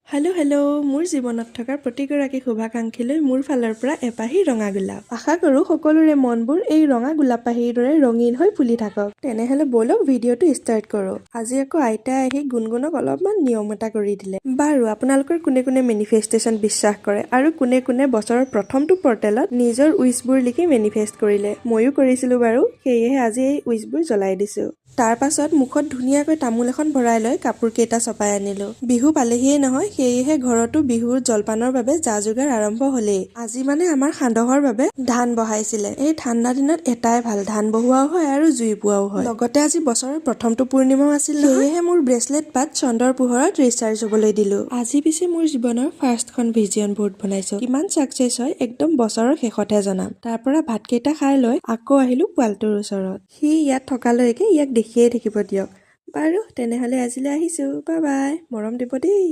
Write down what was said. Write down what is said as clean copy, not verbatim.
Hello' মোৰ জীৱনত থকা প্ৰতিগৰাকী শুভাকাংক্ষীলৈ মোৰ ফালৰ পৰা এপাহি ৰঙা গোলাপ। আশা কৰোঁ সকলোৰে মনবোৰ এই ৰঙা গোলাপাহিৰ দৰে ৰঙীন হৈ ফুলি থাকক। তেনেহ'লে ব'লক ভিডিঅ'টো ষ্টাৰ্ট কৰোঁ। আজি আকৌ আইতাই আহি গুণগুণক অলপমান নিয়ম এটা কৰি দিলে। বাৰু আপোনালোকৰ কোনে কোনে মেনিফেষ্টেশ্যন বিশ্বাস কৰে আৰু কোনে কোনে বছৰৰ প্ৰথমটো পৰ্টেলত নিজৰ উইচবোৰ লিখি মেনিফেষ্ট কৰিলে? ময়ো কৰিছিলোঁ বাৰু, সেয়েহে আজি এই উইচবোৰ জ্বলাই দিছোঁ। তাৰ পাছত মুখত ধুনীয়াকৈ তামোল এখন ভৰাই লৈ কাপোৰ কেইটা চপাই আনিলোঁ। বিহু পালেহিয়ে নহয়, সেয়েহে ঘৰতো বিহুৰ জলপানৰ বাবে যা যোগাৰ আৰম্ভ হ'লেই। আজি মানে আমাৰ সান্দহৰ বাবে ধান বহাইছিলে। এই ঠাণ্ডা দিনত এটাই ভাল, ধান বহোৱাও হয় আৰু জুই পোৱাও হয়। লগতে আজি বছৰৰ প্ৰথমটো পূৰ্ণিমাও আছিল, সেয়েহে মোৰ ব্ৰেচলেট পাত চন্দ্ৰৰ পোহৰত ৰিচাৰ্জ হ'বলৈ দিলোঁ। আজি পিছে মোৰ জীৱনৰ ফাৰ্ষ্টখন ভিজন বৰ্ড বনাইছোঁ। কিমান ছাকচেছ হয় একদম বছৰৰ শেষতহে জনাম। তাৰ পৰা ভাতকেইটা খাই লৈ আকৌ আহিলোঁ পোৱালটোৰ ওচৰত। সি ইয়াত থকালৈকে ইয়াক দেখিয়ে থাকিব দিয়ক। বাৰু তেনেহ'লে আজিলৈ আহিছোঁ, বাই বাই, মৰম দিব দেই।